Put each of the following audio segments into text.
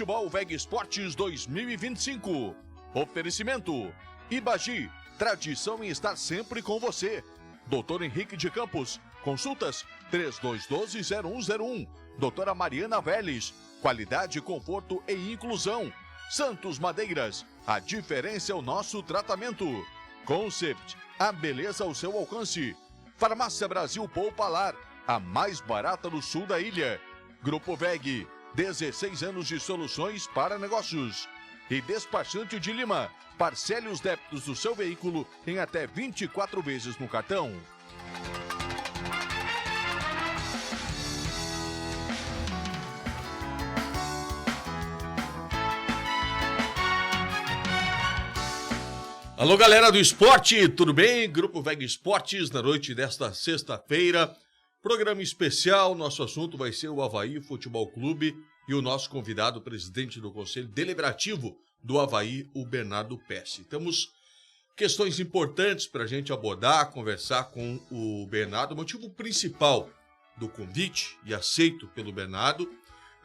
Futebol VEG Esportes 2025. Oferecimento Ibagi, tradição em estar sempre com você. Doutor Henrique de Campos, consultas 3212-0101. Doutora Mariana Vélez, qualidade, conforto e inclusão. Santos Madeiras, a diferença é o nosso tratamento. Concept, a beleza ao seu alcance. Farmácia Brasil Poupalar, a mais barata do sul da ilha. Grupo VEG, 16 anos de soluções para negócios. E Despachante de Lima, parcele os débitos do seu veículo em até 24 vezes no cartão. Alô, galera do esporte, tudo bem? Grupo VEG Esportes, na noite desta sexta-feira. Programa especial, nosso assunto vai ser o Avaí Futebol Clube e o nosso convidado, presidente do Conselho Deliberativo do Avaí, o Bernardo Pesce. Temos questões importantes para a gente abordar, conversar com o Bernardo. O motivo principal do convite, e aceito pelo Bernardo,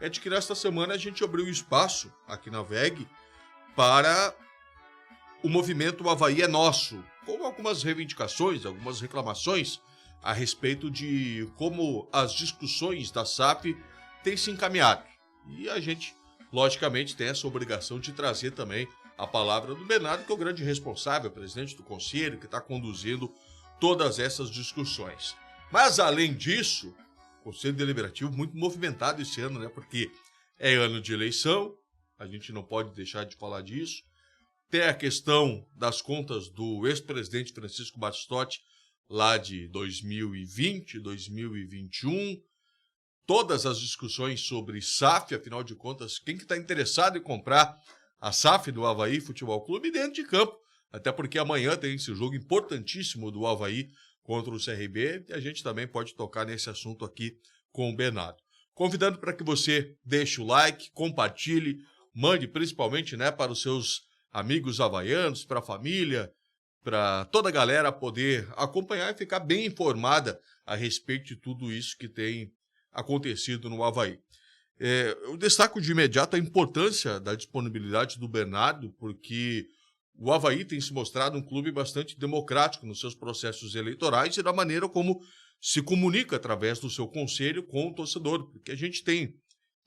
é de que nesta semana a gente abriu espaço aqui na VEG para o movimento O Avaí é Nosso, com algumas reivindicações, algumas reclamações a respeito de como as discussões da SAF têm se encaminhado. E a gente, logicamente, tem essa obrigação de trazer também a palavra do Bernardo, que é o grande responsável, presidente do conselho, que está conduzindo todas essas discussões. Mas, além disso, o Conselho Deliberativo muito movimentado esse ano, né? Porque é ano de eleição, a gente não pode deixar de falar disso. Tem a questão das contas do ex-presidente Francisco Battistotti, lá de 2020, 2021, todas as discussões sobre SAF, afinal de contas, quem que está interessado em comprar a SAF do Avaí Futebol Clube dentro de campo, até porque amanhã tem esse jogo importantíssimo do Avaí contra o CRB, e a gente também pode tocar nesse assunto aqui com o Bernardo. Convidando para que você deixe o like, compartilhe, mande principalmente, né, para os seus amigos havaianos, para a família, para toda a galera poder acompanhar e ficar bem informada a respeito de tudo isso que tem acontecido no Avaí. Eu destaco de imediato a importância da disponibilidade do Bernardo, porque o Avaí tem se mostrado um clube bastante democrático nos seus processos eleitorais e da maneira como se comunica através do seu conselho com o torcedor, porque a gente tem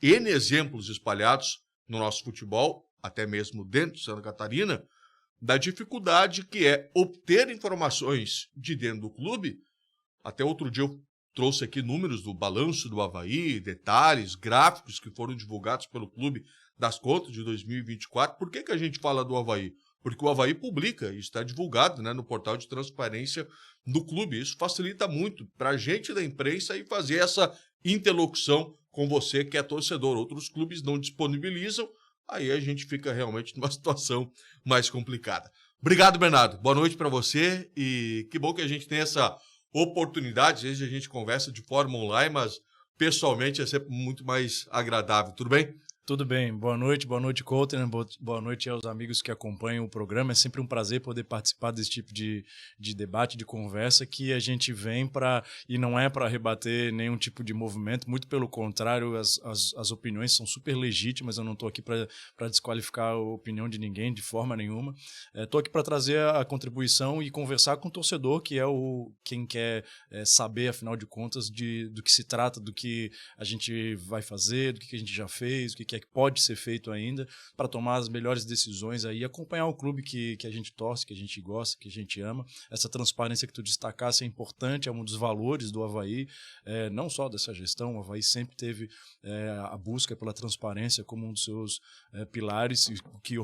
N exemplos espalhados no nosso futebol, até mesmo dentro de Santa Catarina, da dificuldade que é obter informações de dentro do clube. Até outro dia eu trouxe aqui números do balanço do Avaí, detalhes, gráficos que foram divulgados pelo clube das contas de 2024. Por que a gente fala do Avaí? Porque o Avaí publica e está divulgado, né, no portal de transparência do clube. Isso facilita muito para a gente da imprensa e fazer essa interlocução com você que é torcedor. Outros clubes não disponibilizam, aí a gente fica realmente numa situação mais complicada. Obrigado, Bernardo. Boa noite para você e que bom que a gente tem essa oportunidade. Às vezes a gente conversa de forma online, mas pessoalmente é sempre muito mais agradável. Tudo bem? Tudo bem. Boa noite, Couto. Boa noite aos amigos que acompanham o programa. É sempre um prazer poder participar desse tipo de debate, de conversa, que a gente vem para, e não é para rebater nenhum tipo de movimento, muito pelo contrário, as opiniões são super legítimas, eu não estou aqui para desqualificar a opinião de ninguém, de forma nenhuma. Estou aqui para trazer a contribuição e conversar com o torcedor, que é quem quer saber, afinal de contas, do que se trata, do que a gente vai fazer, do que a gente já fez, o que pode ser feito ainda para tomar as melhores decisões aí, acompanhar o clube que a gente torce, que a gente gosta, que a gente ama. Essa transparência que tu destacasse é importante, é um dos valores do Avaí, não só dessa gestão. O Avaí sempre teve a busca pela transparência como um dos seus pilares, que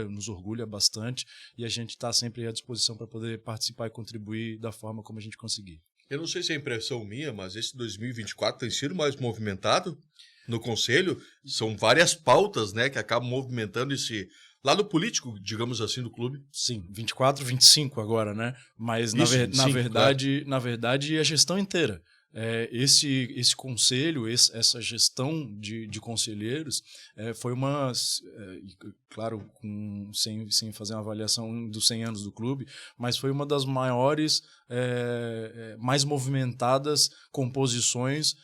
nos orgulha bastante, e a gente está sempre à disposição para poder participar e contribuir da forma como a gente conseguir. Eu não sei se é impressão minha, mas esse 2024 tem sido mais movimentado no Conselho. São várias pautas, né, que acabam movimentando esse lado político, digamos assim, do clube. Sim, 24, 25 agora, né? Mas, Isso, na verdade, a gestão inteira. esse conselho, essa gestão de conselheiros foi claro, sem fazer uma avaliação dos 100 anos do clube, mas foi uma das maiores, mais movimentadas composições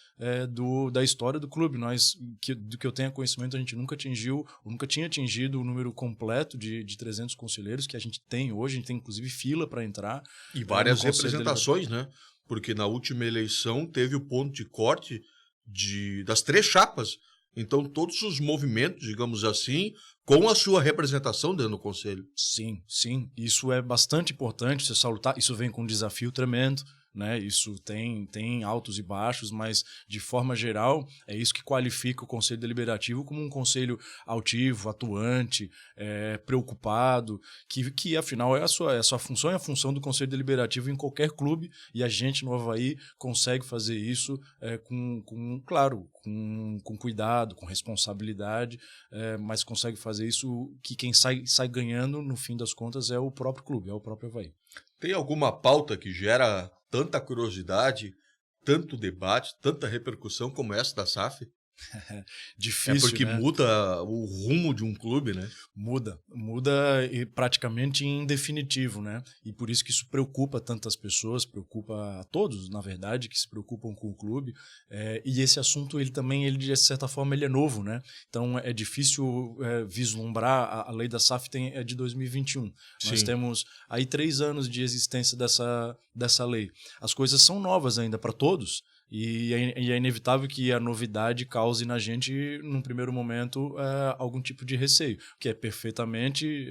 da história do clube. Do que eu tenho conhecimento, a gente nunca tinha atingido o número completo de 300 conselheiros que a gente tem hoje. A gente tem inclusive fila para entrar. E várias representações, né? Porque na última eleição teve o ponto de corte das 3 chapas. Então, todos os movimentos, digamos assim, com a sua representação dentro do conselho. Sim, sim. Isso é bastante importante, isso é salutar. Isso vem com um desafio tremendo, né? Isso tem altos e baixos, mas de forma geral é isso que qualifica o Conselho Deliberativo como um conselho altivo, atuante, preocupado, que afinal é a sua função, é a função do Conselho Deliberativo em qualquer clube, e a gente no Avaí consegue fazer isso claro, com cuidado, com responsabilidade, mas consegue fazer isso que quem sai ganhando no fim das contas é o próprio clube, é o próprio Avaí. Tem alguma pauta que gera tanta curiosidade, tanto debate, tanta repercussão como essa da SAF? Difícil, porque né? muda o rumo de um clube, né? Muda praticamente em definitivo, né? E por isso que isso preocupa tantas pessoas, preocupa a todos, na verdade, que se preocupam com o clube. E esse assunto, ele de certa forma, ele é novo, né? Então é difícil vislumbrar. A lei da SAF é de 2021. Sim. Nós temos aí 3 anos de existência dessa lei. As coisas são novas ainda para todos. E é inevitável que a novidade cause na gente, num primeiro momento, algum tipo de receio, que é perfeitamente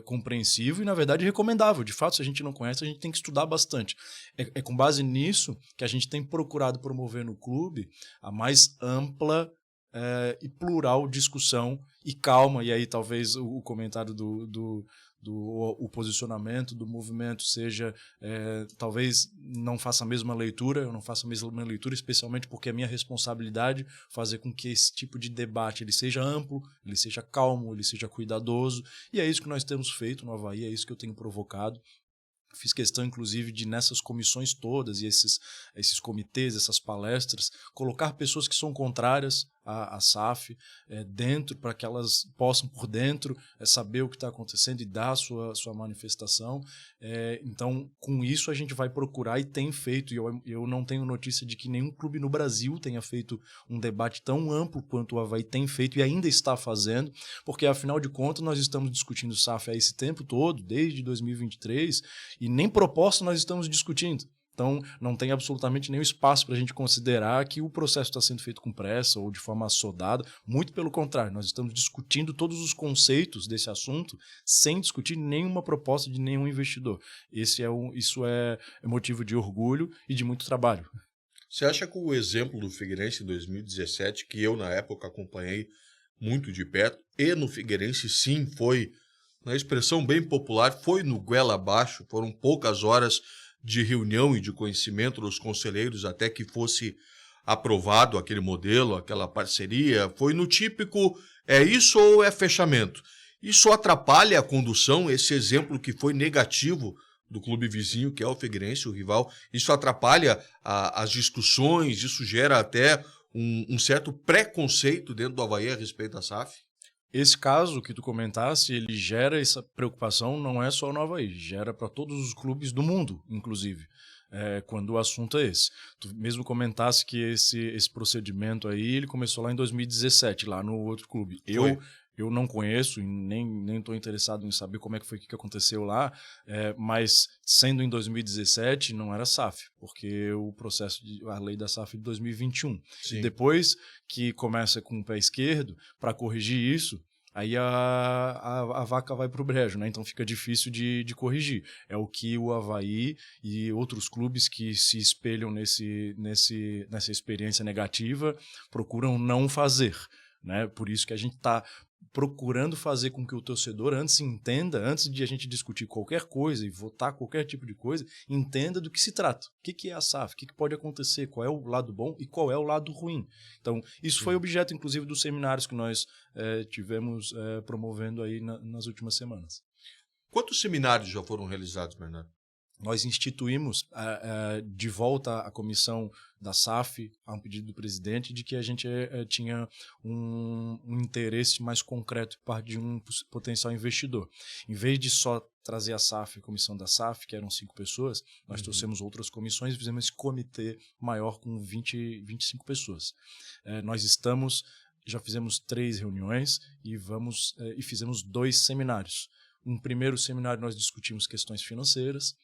compreensível e, na verdade, recomendável. De fato, se a gente não conhece, a gente tem que estudar bastante. É com base nisso que a gente tem procurado promover no clube a mais ampla e plural discussão e calma. E aí talvez o comentário o posicionamento do movimento seja, talvez não faça a mesma leitura, eu não faço a mesma leitura, especialmente porque é minha responsabilidade fazer com que esse tipo de debate ele seja amplo, ele seja calmo, ele seja cuidadoso, e é isso que nós temos feito no Avaí, é isso que eu tenho provocado. Fiz questão, inclusive, de nessas comissões todas e esses comitês, essas palestras, colocar pessoas que são contrárias à SAF dentro, para que elas possam, por dentro, saber o que está acontecendo e dar a sua manifestação. Então, com isso, a gente vai procurar e tem feito, e eu não tenho notícia de que nenhum clube no Brasil tenha feito um debate tão amplo quanto o Avaí tem feito e ainda está fazendo, porque, afinal de contas, nós estamos discutindo SAF há esse tempo todo, desde 2023, e nem proposta nós estamos discutindo. Então, não tem absolutamente nenhum espaço para a gente considerar que o processo está sendo feito com pressa ou de forma assodada. Muito pelo contrário, nós estamos discutindo todos os conceitos desse assunto sem discutir nenhuma proposta de nenhum investidor. Isso é motivo de orgulho e de muito trabalho. Você acha que o exemplo do Figueirense em 2017, que eu na época acompanhei muito de perto, e no Figueirense sim foi, na expressão bem popular, foi no goela abaixo, foram poucas horas de reunião e de conhecimento dos conselheiros até que fosse aprovado aquele modelo, aquela parceria, foi no típico, é isso ou é fechamento? Isso atrapalha a condução, esse exemplo que foi negativo do clube vizinho, que é o Figueirense, o rival, isso atrapalha as discussões, isso gera até um certo preconceito dentro do Avaí a respeito da SAF? Esse caso que tu comentasse, ele gera essa preocupação, não é só no Avaí, gera para todos os clubes do mundo, inclusive, quando o assunto é esse. Tu mesmo comentasse que esse procedimento aí, ele começou lá em 2017, lá no outro clube. Eu não conheço e nem estou interessado em saber como é que foi que aconteceu lá, mas sendo em 2017 não era SAF, porque a lei da SAF é de 2021. Sim. Depois que começa com o pé esquerdo, para corrigir isso, aí a vaca vai para o brejo, né? Então fica difícil de corrigir. É o que o Avaí e outros clubes que se espelham nessa experiência negativa procuram não fazer, né? Por isso que a gente está procurando fazer com que o torcedor antes de a gente discutir qualquer coisa e votar qualquer tipo de coisa, entenda do que se trata. O que é a SAF? O que pode acontecer? Qual é o lado bom e qual é o lado ruim? Então, isso foi objeto, inclusive, dos seminários que nós tivemos promovendo aí nas últimas semanas. Quantos seminários já foram realizados, Bernardo? nós instituímos de volta a comissão da SAF, a um pedido do presidente, de que a gente tinha um interesse mais concreto por parte de um potencial investidor. Em vez de só trazer a SAF, a comissão da SAF, que eram 5 pessoas, nós trouxemos outras comissões e fizemos esse comitê maior com 25 pessoas. Já fizemos 3 reuniões e fizemos 2 seminários. Um primeiro seminário nós discutimos questões financeiras.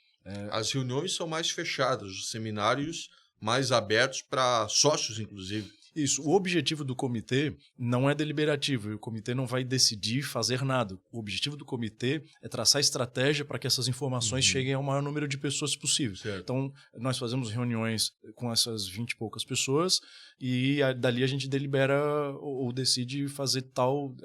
As reuniões são mais fechadas, os seminários mais abertos para sócios, inclusive. Isso. O objetivo do comitê não é deliberativo. E o comitê não vai decidir fazer nada. O objetivo do comitê é traçar estratégia para que essas informações cheguem ao maior número de pessoas possível. Certo. Então, nós fazemos reuniões com essas 20 e poucas pessoas e dali a gente delibera ou decide fazer tal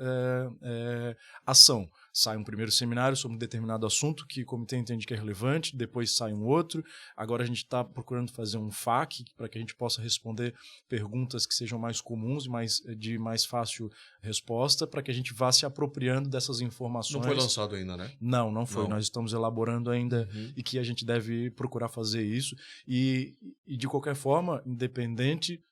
ação. Sai um primeiro seminário sobre um determinado assunto que o comitê entende que é relevante, depois sai um outro. Agora a gente está procurando fazer um FAQ para que a gente possa responder perguntas que sejam mais comuns e de mais fácil resposta, para que a gente vá se apropriando dessas informações. Não foi lançado ainda, né? Não foi. Não. Nós estamos elaborando ainda e que a gente deve procurar fazer isso. E de qualquer forma, independente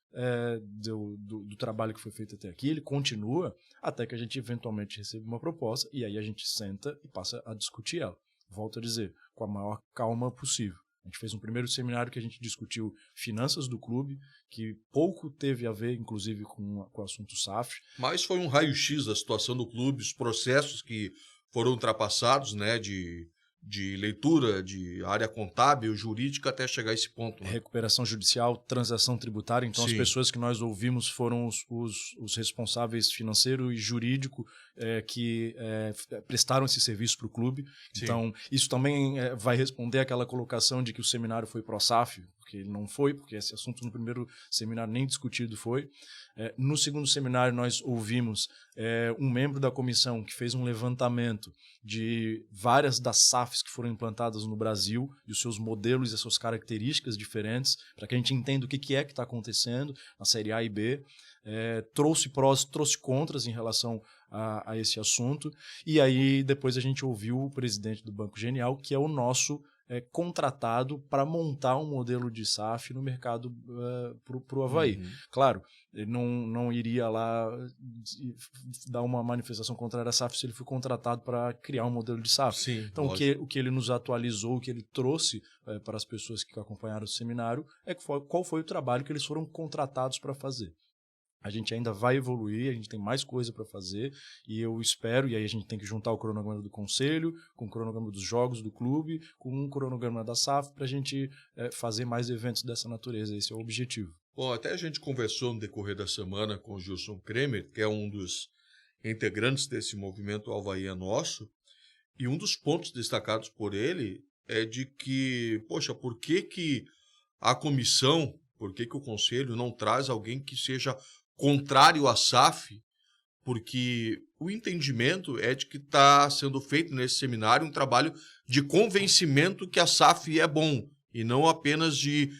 do trabalho que foi feito até aqui, ele continua até que a gente eventualmente receba uma proposta e aí a gente senta e passa a discutir ela. Volto a dizer, com a maior calma possível. A gente fez um primeiro seminário que a gente discutiu finanças do clube, que pouco teve a ver, inclusive, com o assunto SAF. Mas foi um raio-x da situação do clube, os processos que foram ultrapassados, né, de leitura, de área contábil, jurídica, até chegar a esse ponto. Né? Recuperação judicial, transação tributária. Então, Sim. As pessoas que nós ouvimos foram os responsáveis financeiro e jurídico que prestaram esse serviço para o clube. Sim. Então, isso também vai responder àquela colocação de que o seminário foi pró-SAF, porque ele não foi, porque esse assunto no primeiro seminário nem discutido foi. No segundo seminário, nós ouvimos um membro da comissão que fez um levantamento de várias das SAFs que foram implantadas no Brasil e os seus modelos e as suas características diferentes, para que a gente entenda o que é que está acontecendo na série A e B. Trouxe prós, trouxe contras em relação a esse assunto. E aí, depois a gente ouviu o presidente do Banco Genial, que é o nosso contratado para montar um modelo de SAF no mercado para o Avaí. Claro, ele não iria lá dar uma manifestação contrária à SAF se ele foi contratado para criar um modelo de SAF. Sim, então, o que ele nos atualizou, o que ele trouxe para as pessoas que acompanharam o seminário, qual foi o trabalho que eles foram contratados para fazer. A gente ainda vai evoluir, a gente tem mais coisa para fazer e eu espero, e aí a gente tem que juntar o cronograma do conselho, com o cronograma dos jogos do clube, com o cronograma da SAF para a gente fazer mais eventos dessa natureza. Esse é o objetivo. Bom, até a gente conversou no decorrer da semana com o Gilson Kremer, que é um dos integrantes desse movimento Avaí é Nosso, e um dos pontos destacados por ele é de que, poxa, por que a comissão, por que o conselho não traz alguém que seja contrário à SAF, porque o entendimento é de que está sendo feito nesse seminário um trabalho de convencimento que a SAF é bom, e não apenas de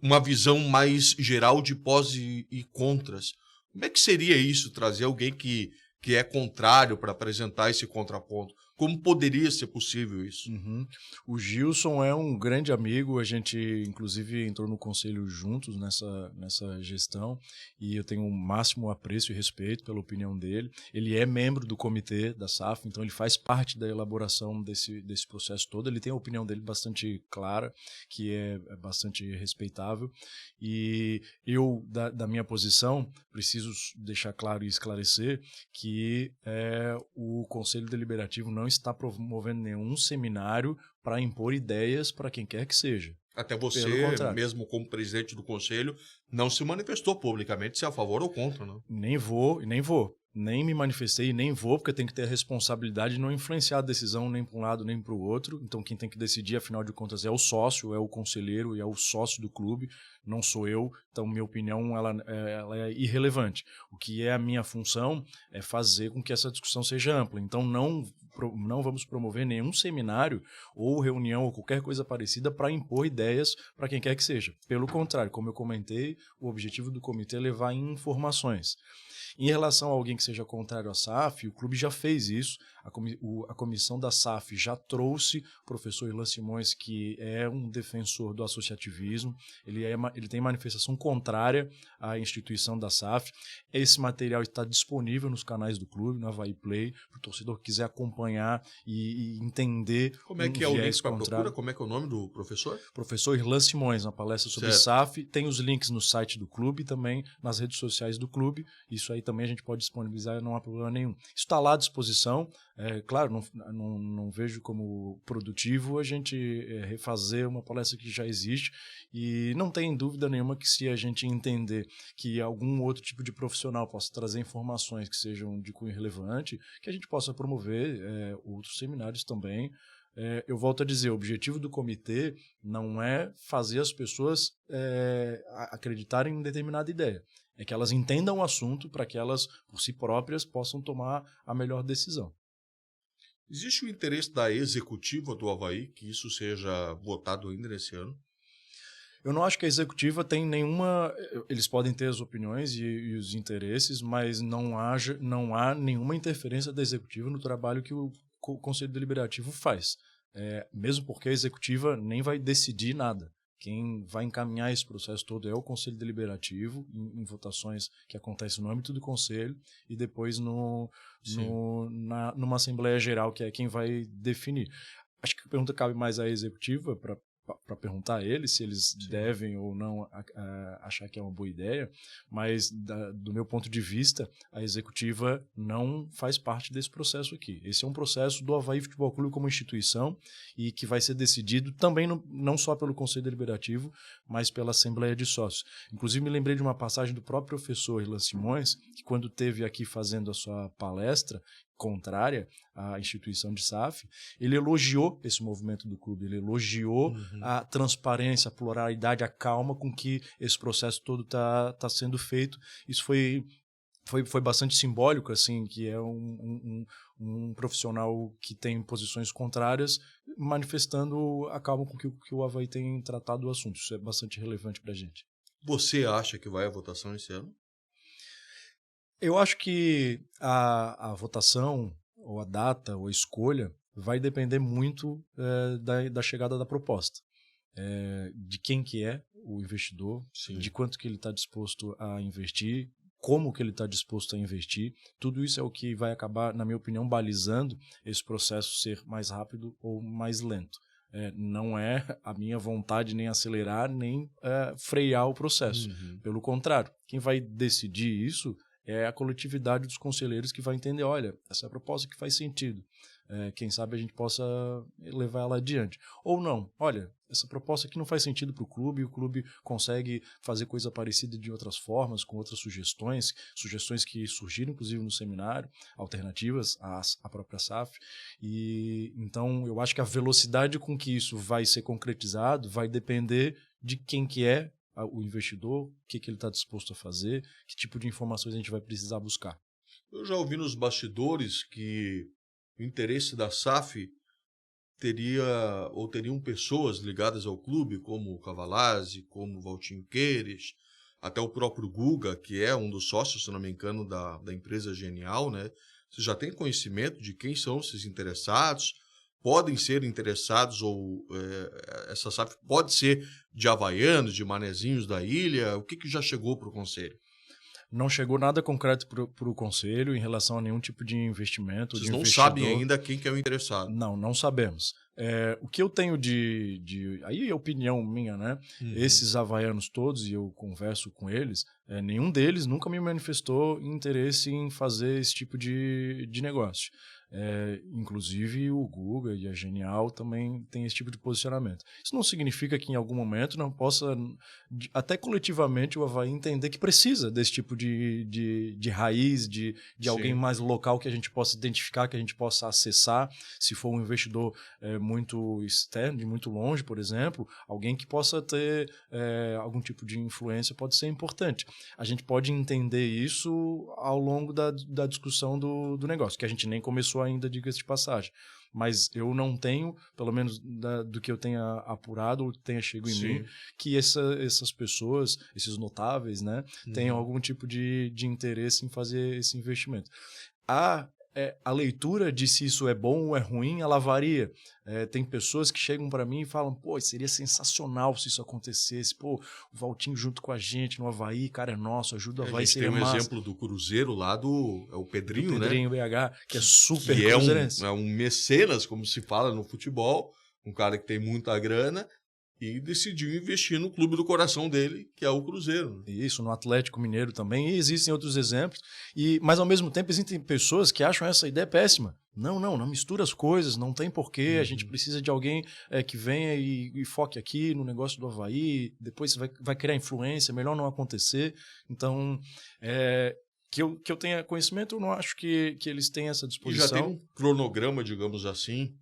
uma visão mais geral de pós e contras. Como é que seria isso, trazer alguém que é contrário para apresentar esse contraponto? Como poderia ser possível isso? O Gilson é um grande amigo, a gente inclusive entrou no conselho juntos nessa gestão e eu tenho o máximo apreço e respeito pela opinião dele. Ele é membro do comitê da SAF, então ele faz parte da elaboração desse processo todo. Ele tem a opinião dele bastante clara, que é bastante respeitável. E eu, da minha posição, preciso deixar claro e esclarecer que o Conselho Deliberativo não está promovendo nenhum seminário para impor ideias para quem quer que seja. Até você, mesmo como presidente do Conselho, não se manifestou publicamente se é a favor ou contra, né? Nem vou. Nem me manifestei e nem vou, porque tem que ter a responsabilidade de não influenciar a decisão nem para um lado nem para o outro. Então quem tem que decidir, afinal de contas, é o sócio, é o conselheiro e é o sócio do clube, não sou eu. Então minha opinião ela é irrelevante. O que é a minha função é fazer com que essa discussão seja ampla. Então não vamos promover nenhum seminário ou reunião ou qualquer coisa parecida para impor ideias para quem quer que seja. Pelo contrário, como eu comentei, o objetivo do comitê é levar informações. Em relação a alguém que seja contrário à SAF, o clube já fez isso. A comissão da SAF já trouxe o professor Irlan Simões, que é um defensor do associativismo. Ele tem manifestação contrária à instituição da SAF. Esse material está disponível nos canais do clube, no Avaí Play, para o torcedor que quiser acompanhar e entender. Como é que é o link para procura? Como é que é o nome do professor? Professor Irlan Simões, uma palestra sobre SAF. Tem os links no site do clube e também nas redes sociais do clube. Isso aí também a gente pode disponibilizar, não há problema nenhum. Isso está lá à disposição. Claro, não vejo como produtivo a gente refazer uma palestra que já existe, e não tem dúvida nenhuma que, se a gente entender que algum outro tipo de profissional possa trazer informações que sejam de cunho relevante, que a gente possa promover outros seminários também. Eu volto a dizer, o objetivo do comitê não é fazer as pessoas acreditarem em determinada ideia, é que elas entendam o assunto para que elas, por si próprias, possam tomar a melhor decisão. Existe o interesse da executiva do Avaí que isso seja votado ainda nesse ano? Eu não acho que a executiva tem nenhuma... Eles podem ter as opiniões e os interesses, mas não há nenhuma interferência da executiva no trabalho que o Conselho Deliberativo faz. Mesmo porque a executiva nem vai decidir nada. Quem vai encaminhar esse processo todo é o Conselho Deliberativo, em votações que acontecem no âmbito do Conselho, e depois numa Assembleia Geral, que é quem vai definir. Acho que a pergunta cabe mais à executiva, para perguntar a eles se eles devem ou não achar que é uma boa ideia, mas do meu ponto de vista, a executiva não faz parte desse processo aqui. Esse é um processo do Avaí Futebol Clube como instituição, e que vai ser decidido também não só pelo Conselho Deliberativo, mas pela Assembleia de Sócios. Inclusive, me lembrei de uma passagem do próprio professor Irlan Simões, que quando esteve aqui fazendo a sua palestra contrária à instituição de SAF, ele elogiou esse movimento do clube, ele elogiou a transparência, a pluralidade, a calma com que esse processo todo tá sendo feito. Isso foi bastante simbólico, assim, que é um profissional que tem posições contrárias manifestando a calma com que o Avaí tem tratado o assunto. Isso é bastante relevante para a gente. Você acha que vai à votação esse ano? Eu acho que a votação, ou a data, ou a escolha, vai depender muito da chegada da proposta. De quem que é o investidor, de quanto que ele está disposto a investir, como que ele está disposto a investir. Tudo isso é o que vai acabar, na minha opinião, balizando esse processo ser mais rápido ou mais lento. Não é a minha vontade nem acelerar, nem frear o processo. Pelo contrário, quem vai decidir isso é a coletividade dos conselheiros, que vai entender, olha, essa é a proposta que faz sentido. Quem sabe a gente possa levar ela adiante. Ou não, olha, essa proposta aqui não faz sentido para o clube, consegue fazer coisa parecida de outras formas, com outras sugestões que surgiram, inclusive, no seminário, alternativas à própria SAF. E então eu acho que a velocidade com que isso vai ser concretizado vai depender de quem que é o investidor, o que ele está disposto a fazer, que tipo de informações a gente vai precisar buscar. Eu já ouvi nos bastidores que o interesse da SAF teriam pessoas ligadas ao clube, como o Cavalazzi, como o Valtinho Queires, até o próprio Guga, que é um dos sócios, se não me engano, da empresa Genial, né? Você já tem conhecimento de quem são esses interessados? Podem ser interessados, ou essa SAF pode ser de havaianos, de manezinhos da ilha? O que já chegou para o Conselho? Não chegou nada concreto para o Conselho em relação a nenhum tipo de investimento. Vocês não sabem ainda quem que é o interessado? Não sabemos. O que eu tenho aí é opinião minha, né? Esses havaianos todos, e eu converso com eles, nenhum deles nunca me manifestou interesse em fazer esse tipo de negócio. Inclusive o Guga e a Genial também tem esse tipo de posicionamento. Isso não significa que em algum momento não possa, até coletivamente, o Avaí entender que precisa desse tipo de raiz, de alguém mais local que a gente possa identificar, que a gente possa acessar. Se for um investidor muito externo, de muito longe, por exemplo, alguém que possa ter algum tipo de influência pode ser importante. A gente pode entender isso ao longo da discussão do negócio, que a gente nem começou ainda, diga-se de passagem. Mas eu não tenho, pelo menos do que eu tenha apurado ou tenha chegado em mim, que essas pessoas, esses notáveis, né, tenham algum tipo de interesse em fazer esse investimento. A leitura de se isso é bom ou é ruim, ela varia. Tem pessoas que chegam para mim e falam, pô, seria sensacional se isso acontecesse, pô, o Valtinho junto com a gente no Avaí, cara, é nosso, ajuda o Avaí, seria massa. A gente tem um exemplo do Cruzeiro lá é o Pedrinho, né? Pedrinho BH, que é super que cruzeirense. É um mecenas, como se fala no futebol, um cara que tem muita grana, e decidiu investir no clube do coração dele, que é o Cruzeiro. Isso, no Atlético Mineiro também, e existem outros exemplos, mas ao mesmo tempo existem pessoas que acham essa ideia péssima. Não mistura as coisas, não tem porquê, a gente precisa de alguém que venha e foque aqui no negócio do Avaí, depois vai criar influência, melhor não acontecer. Então, que eu tenha conhecimento, eu não acho que eles tenham essa disposição. E já tem um cronograma, digamos assim.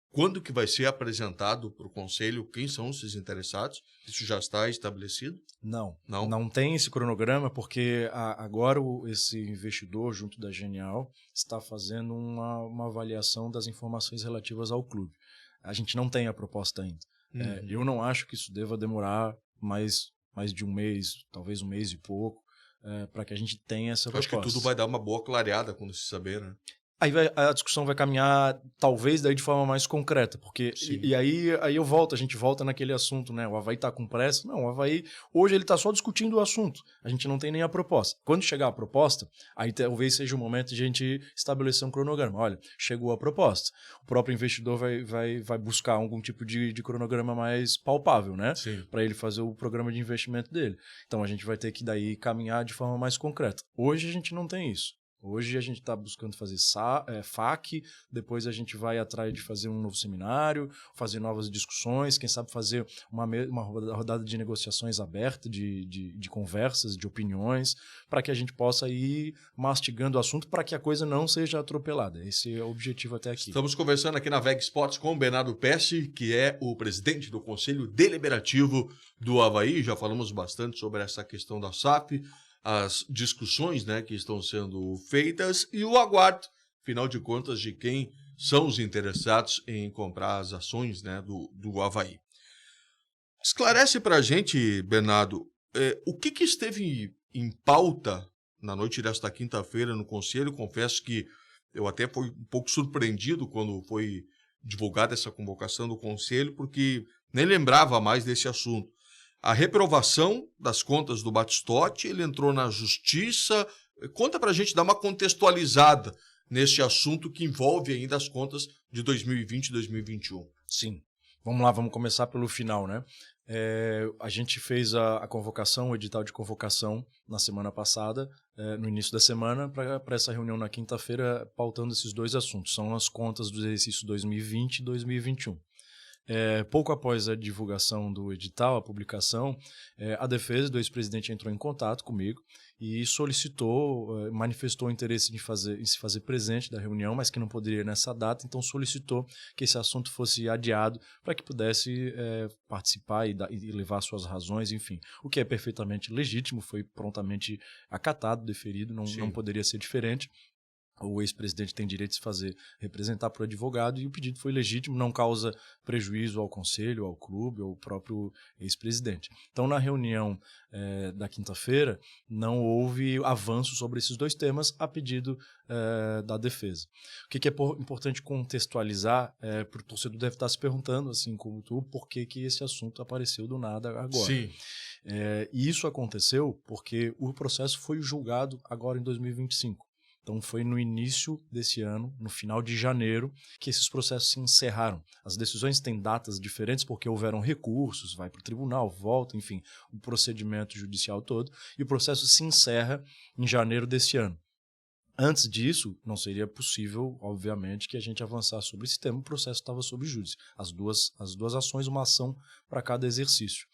Quando que vai ser apresentado para o Conselho quem são esses interessados? Isso já está estabelecido? Não tem esse cronograma, porque agora esse investidor, junto da Genial, está fazendo uma avaliação das informações relativas ao clube. A gente não tem a proposta ainda. Eu não acho que isso deva demorar mais de um mês, talvez um mês e pouco, para que a gente tenha essa proposta. Acho que tudo vai dar uma boa clareada quando se saber, né? Aí a discussão vai caminhar, talvez, daí de forma mais concreta, porque e aí a gente volta naquele assunto, né? O Avaí tá com pressa? Não, o Avaí, hoje ele tá só discutindo o assunto, a gente não tem nem a proposta. Quando chegar a proposta, aí talvez seja o momento de a gente estabelecer um cronograma. Olha, chegou a proposta, o próprio investidor vai buscar algum tipo de cronograma mais palpável, né? Para ele fazer o programa de investimento dele. Então a gente vai ter que daí caminhar de forma mais concreta. Hoje a gente não tem isso. Hoje a gente está buscando fazer FAQ, depois a gente vai atrás de fazer um novo seminário, fazer novas discussões, quem sabe fazer uma rodada de negociações aberta, de conversas, de opiniões, para que a gente possa ir mastigando o assunto para que a coisa não seja atropelada. Esse é o objetivo até aqui. Estamos conversando aqui na VEG Sports com o Bernardo Pesce, que é o presidente do Conselho Deliberativo do Avaí. Já falamos bastante sobre essa questão da SAF, as discussões, né, que estão sendo feitas e o aguardo, afinal de contas, de quem são os interessados em comprar as ações, né, do Avaí. Esclarece para a gente, Bernardo, o que esteve em pauta na noite desta quinta-feira no Conselho. Confesso que eu até fui um pouco surpreendido quando foi divulgada essa convocação do Conselho, porque nem lembrava mais desse assunto. A reprovação das contas do Batistotti, ele entrou na justiça. Conta pra gente, dá uma contextualizada nesse assunto que envolve ainda as contas de 2020 e 2021. Sim. Vamos lá, vamos começar pelo final, né? A gente fez a convocação, o edital de convocação na semana passada, no início da semana, para essa reunião na quinta-feira, pautando esses dois assuntos. São as contas do exercício 2020 e 2021. Pouco após a divulgação do edital, a publicação, a defesa do ex-presidente entrou em contato comigo e solicitou, manifestou o interesse em se fazer presente da reunião, mas que não poderia nessa data, então solicitou que esse assunto fosse adiado para que pudesse participar e levar suas razões, enfim. O que é perfeitamente legítimo, foi prontamente acatado, deferido, não poderia ser diferente. O ex-presidente tem direito de se fazer representar por advogado e o pedido foi legítimo, não causa prejuízo ao conselho, ao clube, ao próprio ex-presidente. Então, na reunião da quinta-feira, não houve avanço sobre esses dois temas a pedido da defesa. O que é importante contextualizar, porque o torcedor deve estar se perguntando, assim como tu, por que esse assunto apareceu do nada agora. Sim. E isso aconteceu porque o processo foi julgado agora em 2025. Então foi no início desse ano, no final de janeiro, que esses processos se encerraram. As decisões têm datas diferentes porque houveram recursos, vai para o tribunal, volta, enfim, o procedimento judicial todo, e o processo se encerra em janeiro desse ano. Antes disso, não seria possível, obviamente, que a gente avançasse sobre esse tema, o processo estava sob júdice. As duas ações, uma ação para cada exercício.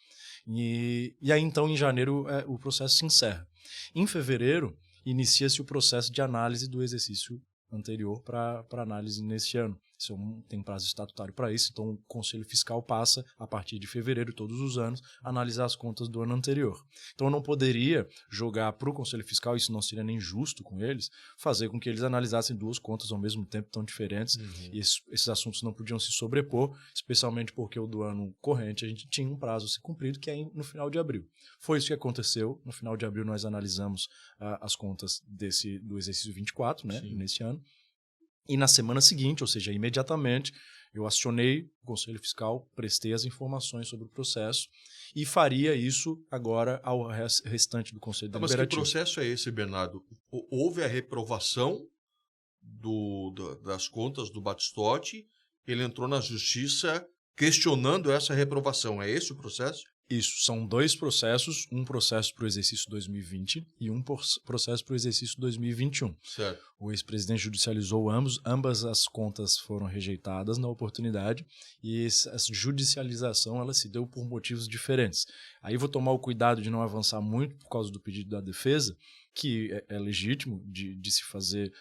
E aí, então, em janeiro, o processo se encerra. Em fevereiro, inicia-se o processo de análise do exercício anterior para análise nesse ano. Isso tem prazo estatutário para isso, então o Conselho Fiscal passa, a partir de fevereiro, todos os anos, a analisar as contas do ano anterior. Então eu não poderia jogar para o Conselho Fiscal, isso não seria nem justo com eles, fazer com que eles analisassem duas contas ao mesmo tempo tão diferentes, e esses assuntos não podiam se sobrepor, especialmente porque o do ano corrente a gente tinha um prazo a ser cumprido, que é no final de abril. Foi isso que aconteceu, no final de abril nós analisamos as contas do exercício 24, né, nesse ano. E na semana seguinte, ou seja, imediatamente, eu acionei o Conselho Fiscal, prestei as informações sobre o processo e faria isso agora ao restante do Conselho Deliberativo. Mas que processo é esse, Bernardo? Houve a reprovação das contas do Batistotti, ele entrou na Justiça questionando essa reprovação. É esse o processo? Isso, são dois processos, um processo para o exercício 2020 e um processo para o exercício 2021. Certo. O ex-presidente judicializou ambas as contas foram rejeitadas na oportunidade e essa judicialização ela se deu por motivos diferentes. Aí vou tomar o cuidado de não avançar muito por causa do pedido da defesa, que é legítimo de se fazer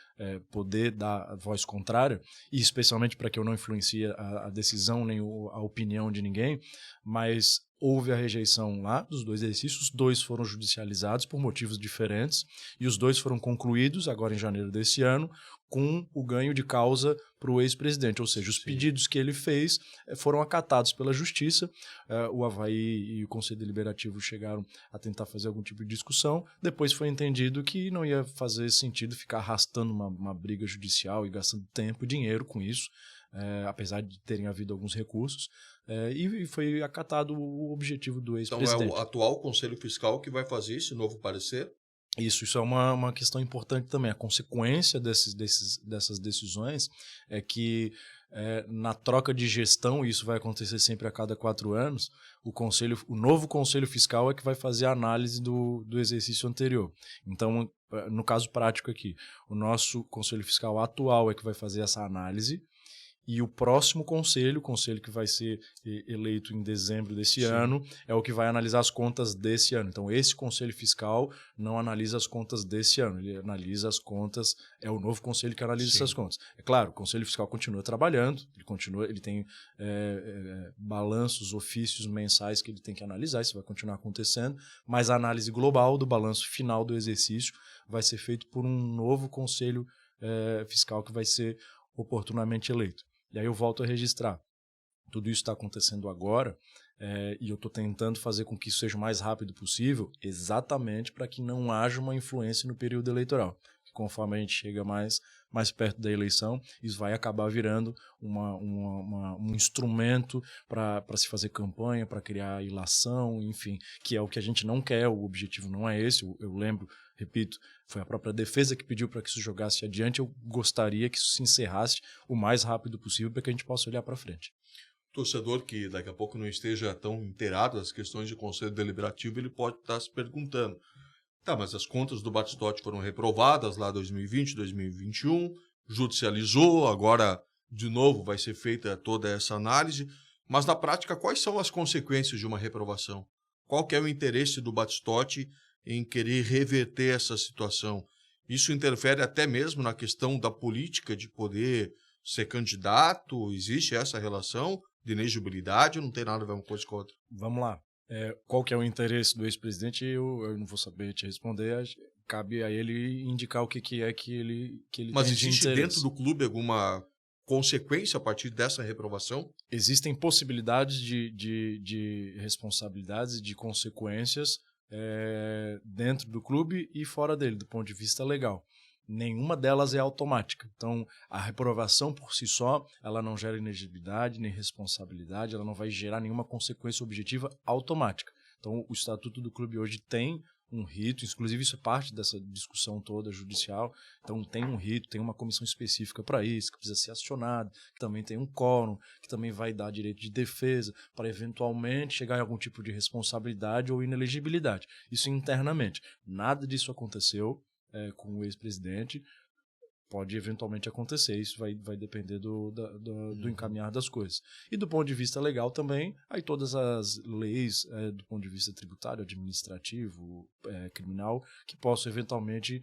poder dar a voz contrária, e especialmente para que eu não influencie a decisão nem a opinião de ninguém, mas houve a rejeição lá dos dois exercícios, os dois foram judicializados por motivos diferentes e os dois foram concluídos agora em janeiro desse ano com o ganho de causa para o ex-presidente, ou seja, os pedidos que ele fez foram acatados pela Justiça, o Avaí e o Conselho Deliberativo chegaram a tentar fazer algum tipo de discussão, depois foi entendido que não ia fazer sentido ficar arrastando uma briga judicial e gastando tempo e dinheiro com isso, apesar de terem havido alguns recursos, e foi acatado o objetivo do ex-presidente. Então é o atual Conselho Fiscal que vai fazer esse novo parecer? Isso é uma questão importante também. A consequência dessas decisões é que na troca de gestão, e isso vai acontecer sempre a cada 4 anos, o novo Conselho Fiscal é que vai fazer a análise do exercício anterior. Então, no caso prático aqui, o nosso Conselho Fiscal atual é que vai fazer essa análise, e o próximo conselho, o conselho que vai ser eleito em dezembro desse ano, é o que vai analisar as contas desse ano. Então, esse conselho fiscal não analisa as contas desse ano, ele analisa as contas, é o novo conselho que analisa essas contas. É claro, o conselho fiscal continua trabalhando, ele tem balanços, ofícios mensais que ele tem que analisar, isso vai continuar acontecendo, mas a análise global do balanço final do exercício vai ser feito por um novo conselho fiscal que vai ser oportunamente eleito. E aí eu volto a registrar. Tudo isso está acontecendo agora e eu estou tentando fazer com que isso seja o mais rápido possível, exatamente para que não haja uma influência no período eleitoral. Conforme a gente chega mais perto da eleição, isso vai acabar virando um instrumento para se fazer campanha, para criar ilação, enfim, que é o que a gente não quer, o objetivo não é esse. Eu lembro, repito, foi a própria defesa que pediu para que isso jogasse adiante, eu gostaria que isso se encerrasse o mais rápido possível para que a gente possa olhar para frente. Torcedor que daqui a pouco não esteja tão inteirado das questões de Conselho Deliberativo, ele pode estar se perguntando, tá, mas as contas do Batistotti foram reprovadas lá 2020, 2021, judicializou, agora de novo vai ser feita toda essa análise, mas na prática quais são as consequências de uma reprovação? Qual que é o interesse do Batistotti em querer reverter essa situação? Isso interfere até mesmo na questão da política de poder ser candidato? Existe essa relação de inegibilidade ou não tem nada a ver uma coisa com a outra? Vamos lá. Qual que é o interesse do ex-presidente? Eu não vou saber te responder. Cabe a ele indicar o que é que ele Mas tem de existe interesse. dentro do clube alguma consequência a partir dessa reprovação? Existem possibilidades de responsabilidades e de consequências dentro do clube e fora dele, do ponto de vista legal. Nenhuma delas é automática. Então, a reprovação por si só, ela não gera inegibilidade nem responsabilidade, ela não vai gerar nenhuma consequência objetiva automática. Então, o Estatuto do Clube hoje tem um rito, inclusive isso é parte dessa discussão toda judicial, então tem um rito, tem uma comissão específica para isso, que precisa ser acionada, que também tem um quórum, que também vai dar direito de defesa, para eventualmente chegar em algum tipo de responsabilidade ou inelegibilidade. Isso internamente. Nada disso aconteceu com o ex-presidente, pode eventualmente acontecer. Isso vai depender do encaminhar das coisas. E do ponto de vista legal também, aí todas as leis do ponto de vista tributário, administrativo, criminal, que possam eventualmente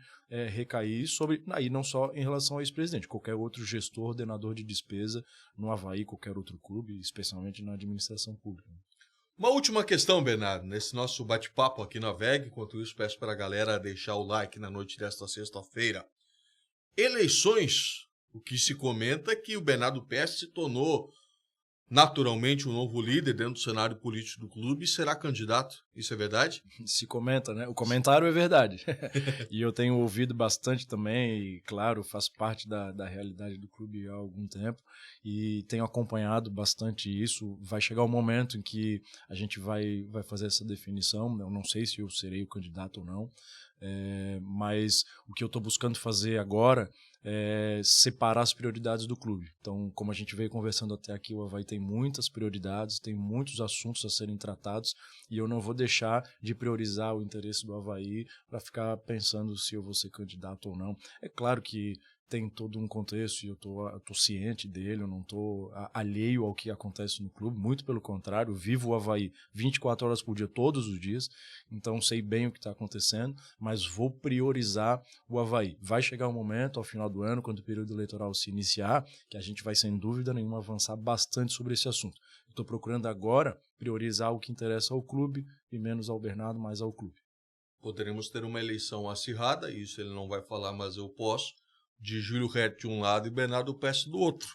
recair sobre, aí não só em relação ao ex-presidente, qualquer outro gestor, ordenador de despesa no Avaí, qualquer outro clube, especialmente na administração pública. Uma última questão, Bernardo, nesse nosso bate-papo aqui na VEG. Enquanto isso, peço para a galera deixar o like na noite desta sexta-feira. Eleições, o que se comenta é que o Bernardo Pérez se tornou naturalmente um novo líder dentro do cenário político do clube e será candidato. Isso é verdade? Se comenta, né? O comentário é verdade. E eu tenho ouvido bastante também, e claro, faço parte da realidade do clube há algum tempo e tenho acompanhado bastante isso. Vai chegar o momento em que a gente vai fazer essa definição. Eu não sei se eu serei o candidato ou não, mas o que eu estou buscando fazer agora separar as prioridades do clube. Então, como a gente veio conversando até aqui, o Avaí tem muitas prioridades, tem muitos assuntos a serem tratados e eu não vou deixar de priorizar o interesse do Avaí para ficar pensando se eu vou ser candidato ou não. É claro que tem todo um contexto e eu tô ciente dele, eu não estou alheio ao que acontece no clube, muito pelo contrário, eu vivo o Avaí 24 horas por dia, todos os dias, então sei bem o que está acontecendo, mas vou priorizar o Avaí. Vai chegar um momento, ao final do ano, quando o período eleitoral se iniciar, que a gente vai, sem dúvida nenhuma, avançar bastante sobre esse assunto. Estou procurando agora priorizar o que interessa ao clube e menos ao Bernardo, mais ao clube. Poderemos ter uma eleição acirrada, isso ele não vai falar, mas eu posso, de Júlio Rett de um lado e Bernardo Pérez do outro.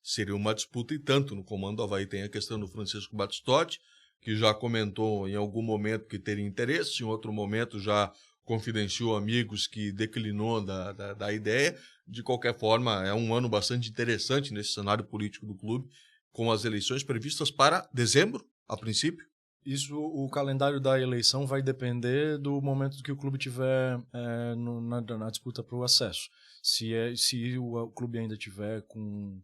Seria uma disputa e tanto. No comando do Avaí tem a questão do Francisco Batistotti, que já comentou em algum momento que teria interesse, em outro momento já confidenciou amigos que declinou da ideia. De qualquer forma, é um ano bastante interessante nesse cenário político do clube, com as eleições previstas para dezembro, a princípio. Isso, o calendário da eleição vai depender do momento que o clube tiver na disputa para o acesso. Se o clube ainda tiver com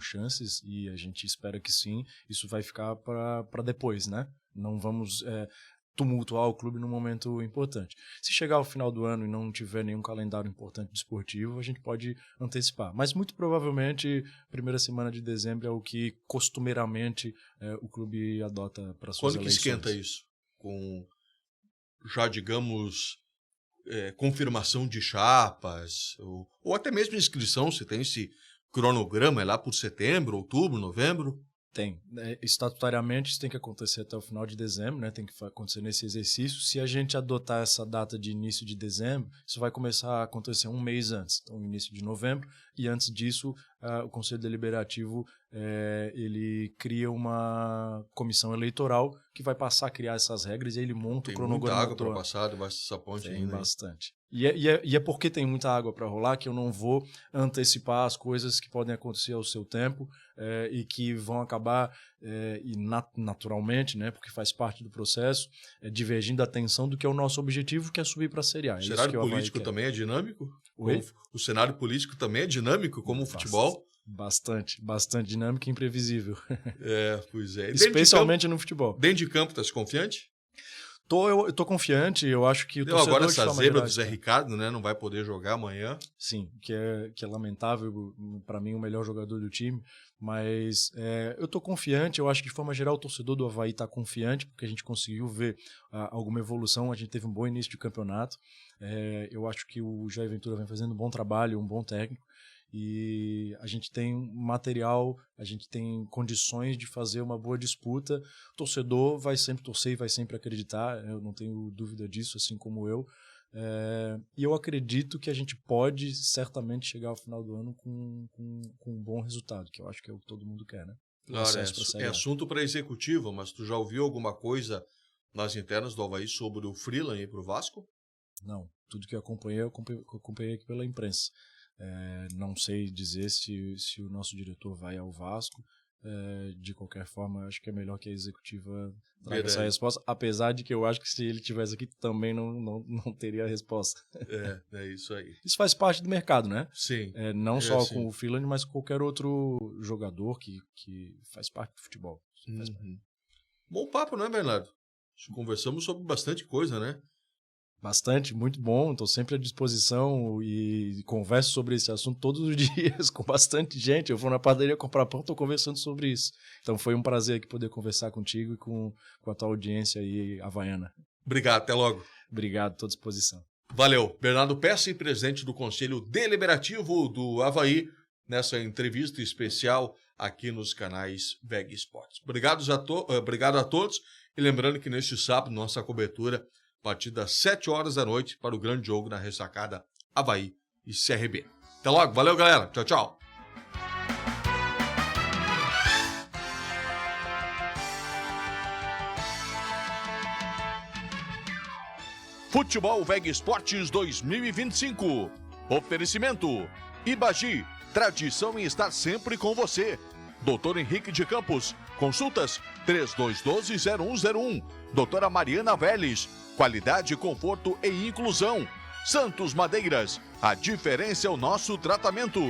chances, e a gente espera que sim, isso vai ficar para depois, né? Não vamos tumultuar o clube num momento importante. Se chegar ao final do ano e não tiver nenhum calendário importante desportivo, a gente pode antecipar. Mas muito provavelmente, primeira semana de dezembro é o que costumeiramente o clube adota para suas eleições. Quando que esquenta isso? Com já, digamos, confirmação de chapas, ou até mesmo inscrição, se tem esse cronograma, é lá por setembro, outubro, novembro? Tem. Estatutariamente isso tem que acontecer até o final de dezembro, né? Tem que acontecer nesse exercício. Se a gente adotar essa data de início de dezembro, isso vai começar a acontecer um mês antes, então início de novembro, e antes disso o Conselho Deliberativo ele cria uma comissão eleitoral que vai passar a criar essas regras e ele monta o cronograma. Tem muita água para passar debaixo dessa ponte ainda. Tem bastante. E é porque tem muita água para rolar que eu não vou antecipar as coisas que podem acontecer ao seu tempo e que vão acabar, naturalmente, né, porque faz parte do processo, divergindo a atenção do que é o nosso objetivo, que é subir para a Série A. O cenário político também é dinâmico? O cenário político também é dinâmico, como o futebol? Bastante dinâmico e imprevisível. Pois é. Especialmente no futebol. Dentro de campo, tá confiante? Eu tô confiante, eu acho que o torcedor... Agora essa zebra do Zé Ricardo, né, não vai poder jogar amanhã. Sim, que é lamentável, para mim o melhor jogador do time, mas eu tô confiante, eu acho que de forma geral o torcedor do Avaí tá confiante, porque a gente conseguiu ver alguma evolução, a gente teve um bom início de campeonato, eu acho que o Jair Ventura vem fazendo um bom trabalho, um bom técnico, e a gente tem material, a gente tem condições de fazer uma boa disputa. O torcedor vai sempre torcer e vai sempre acreditar, eu não tenho dúvida disso, assim como eu. E eu acredito que a gente pode certamente chegar ao final do ano com um bom resultado, que eu acho que é o que todo mundo quer, né? Claro, é assunto para executiva, mas tu já ouviu alguma coisa nas internas do Avaí sobre o Freeland ir para o Vasco? Não, tudo que eu acompanhei aqui pela imprensa. Não sei dizer se o nosso diretor vai ao Vasco. De qualquer forma, acho que é melhor que a executiva traga essa resposta, apesar de que eu acho que se ele estivesse aqui também não teria a resposta. É isso aí. Isso faz parte do mercado, né? Sim. Não só com o Freeland, mas com qualquer outro jogador que faz parte do futebol. Bom papo, né, Bernardo? Conversamos sobre bastante coisa, né? Bastante, muito bom. Estou sempre à disposição e converso sobre esse assunto todos os dias com bastante gente. Eu vou na padaria comprar pão, estou conversando sobre isso. Então foi um prazer aqui poder conversar contigo e com a tua audiência aí havaiana. Obrigado, até logo. Obrigado, estou à disposição. Valeu. Bernardo Pesce, presidente do Conselho Deliberativo do Avaí, nessa entrevista especial aqui nos canais VEG Esportes. Obrigado a todos. E lembrando que neste sábado, nossa cobertura a partir das 7 horas da noite para o grande jogo na ressacada Avaí e CRB. Até logo. Valeu, galera. Tchau, tchau. Futebol VEG Esportes 2025. Oferecimento. Ibagi. Tradição em estar sempre com você. Doutor Henrique de Campos. Consultas 3212-0101. Doutora Mariana Vélez. Qualidade, conforto e inclusão. Santos Madeiras. A diferença é o nosso tratamento.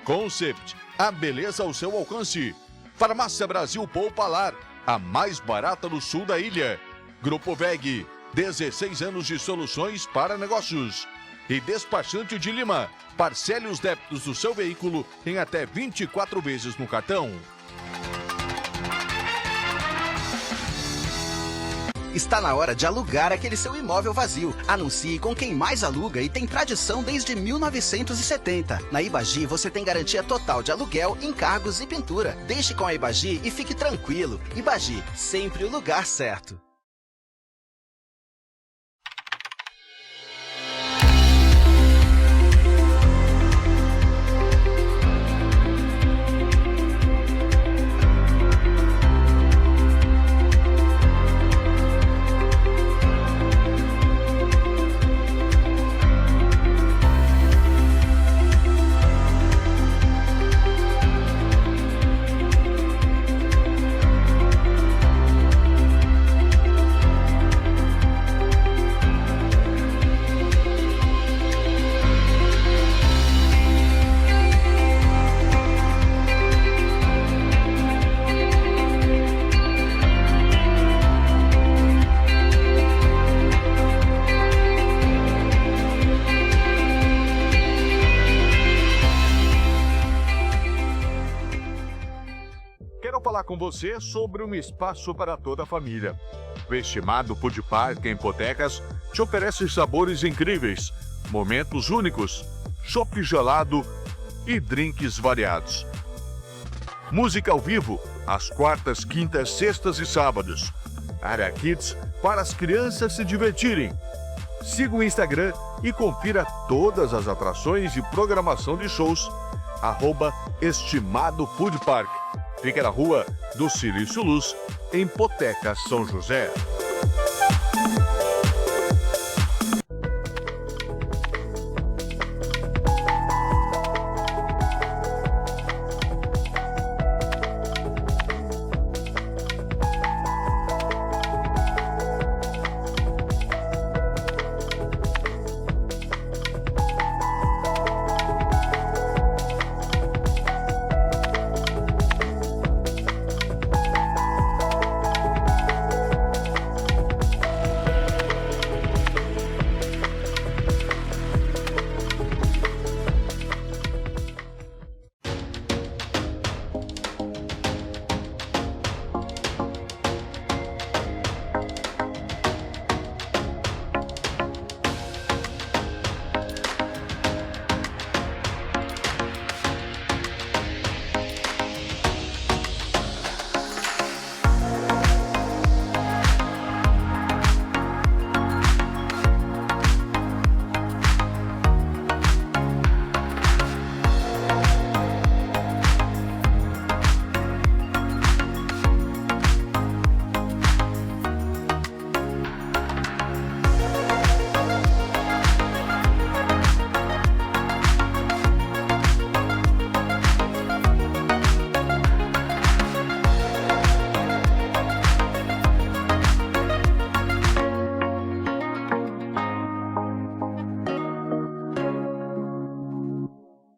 Concept. A beleza ao seu alcance. Farmácia Brasil Poupalar. A mais barata do sul da ilha. Grupo VEG. 16 anos de soluções para negócios. E Despachante de Lima. Parcele os débitos do seu veículo em até 24 vezes no cartão. Está na hora de alugar aquele seu imóvel vazio. Anuncie com quem mais aluga e tem tradição desde 1970. Na Ibagi você tem garantia total de aluguel, encargos e pintura. Deixe com a Ibagi e fique tranquilo. Ibagi, sempre o lugar certo. Com você sobre um espaço para toda a família. O estimado Food Park em Potecas te oferece sabores incríveis, momentos únicos, chopp gelado e drinks variados. Música ao vivo, às quartas, quintas, sextas e sábados. Área Kids para as crianças se divertirem. Siga o Instagram e confira todas as atrações e programação de shows. @Estimado Food Park. Fica na rua do Silício Luz, em Potecas, São José.